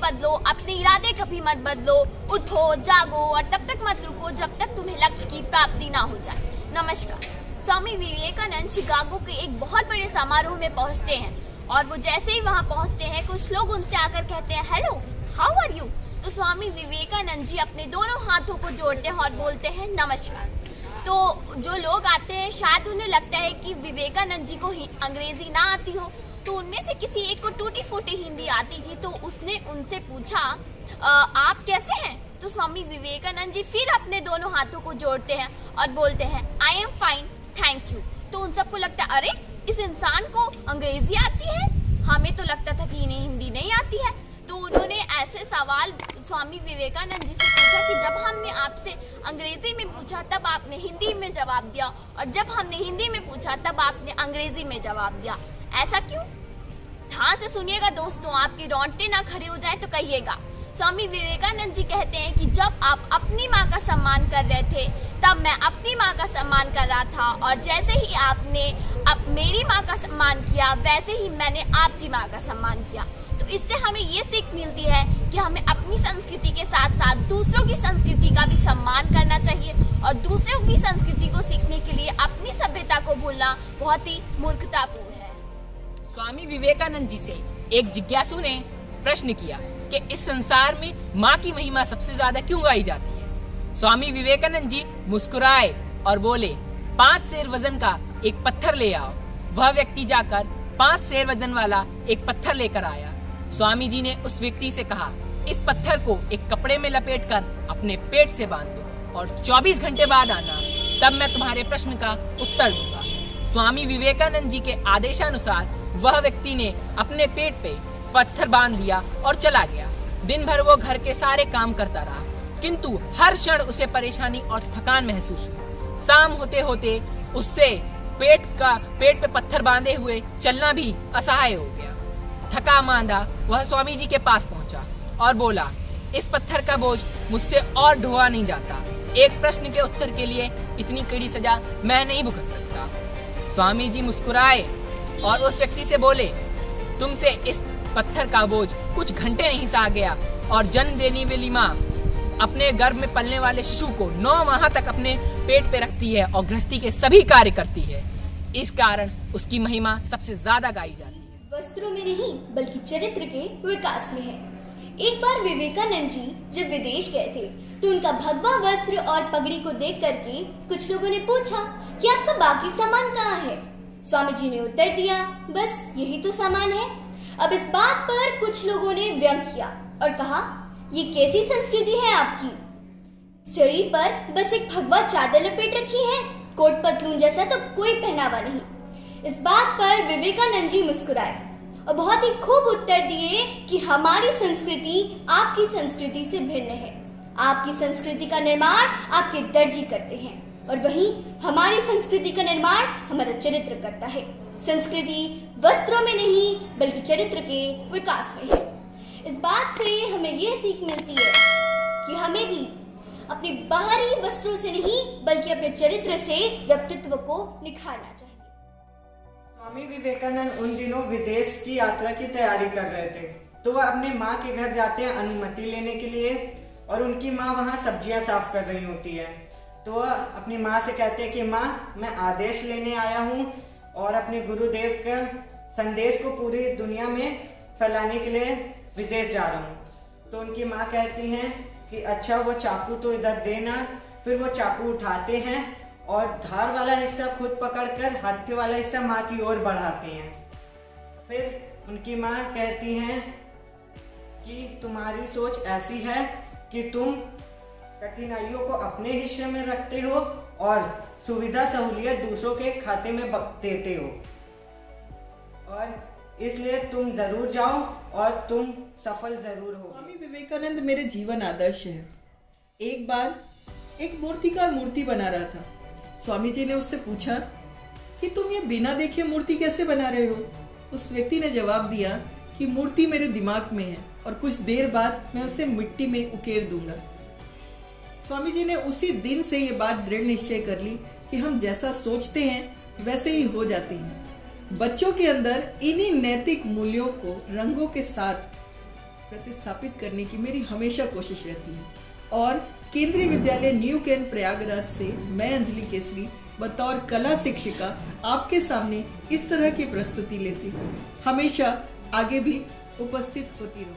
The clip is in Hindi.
बदलो, अपने इरादे कभी मत बदलो। उठो, जागो और तब तक मत रुको जब तक तुम्हें लक्ष्य की प्राप्ति ना हो जाए। नमस्कार। स्वामी विवेकानंद शिकागो के एक बहुत बड़े समारोह में पहुंचते हैं और वो जैसे ही वहां पहुंचते हैं कुछ लोग उनसे आकर कहते हैं, हेलो, हाउ आर यू? तो स्वामी विवेकानंद जी अपने दोनों हाथों को जोड़ते हैं और बोलते हैं नमस्कार। तो जो लोग आते हैं शायद उन्हें लगता है कि विवेकानंद जी को अंग्रेजी ना आती हो, तो उनमें से किसी एक को टूटी फूटी हिंदी आती थी। तो उसने उनसे पूछा, आप कैसे हैं? तो स्वामी विवेकानंद जी फिर अपने दोनों हाथों को जोड़ते हैं और बोलते हैं, I am fine, thank you. तो उन सबको लगता है, अरे इस इंसान को अंग्रेजी आती है, हमें तो लगता था कि इन्हें हिंदी नहीं आती है। तो उन्होंने ऐसे सवाल स्वामी विवेकानंद जी से पूछा कि जब हमने आपसे अंग्रेजी में पूछा तब आपने हिंदी में जवाब दिया, और जब हमने हिंदी में पूछा तब आपने अंग्रेजी में जवाब दिया, ऐसा क्यों? ध्यान से सुनिएगा दोस्तों, आपके रोंगटे ना खड़े हो जाए तो कहिएगा। स्वामी विवेकानंद जी कहते हैं कि जब आप अपनी माँ का सम्मान कर रहे थे तब मैं अपनी माँ का सम्मान कर रहा था, और जैसे ही आपने अब मेरी माँ का सम्मान किया वैसे ही मैंने आपकी माँ का सम्मान किया। तो इससे हमें ये सीख मिलती है कि हमें अपनी संस्कृति के साथ साथ दूसरों की संस्कृति का भी सम्मान करना चाहिए, और दूसरों की संस्कृति को सीखने के लिए अपनी सभ्यता को भूलना बहुत ही मूर्खतापूर्ण है। स्वामी विवेकानंद जी से एक जिज्ञासु ने प्रश्न किया कि इस संसार में माँ की महिमा सबसे ज्यादा क्यों गाई जाती है? स्वामी विवेकानंद जी मुस्कुराए और बोले, 5 सेर वजन का एक पत्थर ले आओ। वह व्यक्ति जाकर 5 सेर वजन वाला एक पत्थर लेकर आया। स्वामी जी ने उस व्यक्ति से कहा, इस पत्थर को एक कपड़े में लपेटकर अपने पेट से बांध दो और 24 घंटे बाद आना, तब मैं तुम्हारे प्रश्न का उत्तर दूंगा। स्वामी विवेकानंद जी के आदेशानुसार वह व्यक्ति ने अपने पेट पे पत्थर बांध लिया और चला गया। दिन भर वो घर के सारे काम करता रहा, किंतु हर क्षण उसे परेशानी और थकान महसूस हुई। शाम होते होते उससे पेट पे पत्थर बांधे हुए चलना भी असहाय हो गया। थका मांदा वह स्वामी जी के पास पहुंचा और बोला, इस पत्थर का बोझ मुझसे और ढोआ नहीं जाता। एक प्रश्न के उत्तर के लिए इतनी कड़ी सजा मैं नहीं भुगत सकता। स्वामी जी मुस्कुराए और उस व्यक्ति से बोले, तुमसे इस पत्थर का बोझ कुछ घंटे नहीं सहा गया, और जन्म देने वाली माँ अपने गर्भ में पलने वाले शिशु को 9 माह तक अपने पेट पे रखती है और गृहस्थी के सभी कार्य करती है। इस कारण उसकी महिमा सबसे ज्यादा गाई जाती है। वस्त्रों में नहीं बल्कि चरित्र के विकास में है। एक बार विवेकानंद जी जब विदेश गए थे तो उनका भगवा वस्त्र और पगड़ी को देख करके कुछ लोगों ने पूछा कि आपका बाकी सामान कहाँ है? स्वामी जी ने उत्तर दिया, बस यही तो सामान है। अब इस बात पर कुछ लोगों ने व्यंग किया और कहा, ये कैसी संस्कृति है आपकी? शरीर पर बस एक भगवा चादर लपेट रखी है, कोट पतलून जैसा तो कोई पहनावा नहीं। इस बात पर विवेकानंद जी मुस्कुराए और बहुत ही खूब उत्तर दिए कि हमारी संस्कृति आपकी संस्कृति से भिन्न है। आपकी संस्कृति का निर्माण आपके दर्जी करते हैं, और वहीं हमारी संस्कृति का निर्माण हमारा चरित्र करता है। संस्कृति वस्त्रों में नहीं बल्कि चरित्र के विकास में है। इस बात से हमें ये सीख मिलती है कि हमें भी अपने बाहरी वस्त्रों से नहीं बल्कि अपने चरित्र से व्यक्तित्व को निखारना चाहिए। स्वामी विवेकानंद उन दिनों विदेश की यात्रा की तैयारी कर रहे थे, तो वह अपने माँ के घर जाते हैं अनुमति लेने के लिए, और उनकी माँ वहाँ सब्जियाँ साफ कर रही होती है। तो वह अपनी माँ से कहते हैं कि माँ, मैं आदेश लेने आया हूँ और अपने गुरुदेव का संदेश को पूरी दुनिया में फैलाने के लिए विदेश जा रहा हूँ। तो उनकी माँ कहती हैं कि अच्छा, वो चाकू तो इधर देना। फिर वो चाकू उठाते हैं और धार वाला हिस्सा खुद पकड़कर हाथे वाला हिस्सा माँ की ओर बढ़ाते हैं। फिर उनकी माँ कहती हैं कि तुम्हारी सोच ऐसी है कि तुम कठिनाइयों को अपने हिस्से में रखते हो और सुविधा सहूलियत दूसरों के खाते में देते हो, और इसलिए तुम जरूर जाओ और तुम सफल जरूर हो। स्वामी विवेकानंद मेरे जीवन आदर्श है। एक बार एक मूर्तिकार मूर्ति बना रहा था। स्वामी जी ने उससे पूछा कि तुम ये बिना देखे मूर्ति कैसे बना रहे हो? उस व्यक्ति ने जवाब दिया कि मूर्ति मेरे दिमाग में है और कुछ देर बाद मैं उसे मिट्टी में उकेर दूंगा। स्वामी जी ने उसी दिन से ये बात दृढ़ निश्चय कर ली कि हम जैसा सोचते हैं वैसे ही हो जाते हैं। बच्चों के अंदर इन्हीं नैतिक मूल्यों को रंगों के साथ प्रतिस्थापित करने की मेरी हमेशा कोशिश रहती है। और केंद्रीय विद्यालय न्यू कैन प्रयागराज से मैं अंजलि केसरी बतौर कला शिक्षिका आपके सामने इस तरह की प्रस्तुति लेती हूँ। हमेशा आगे भी उपस्थित होती रहूँ।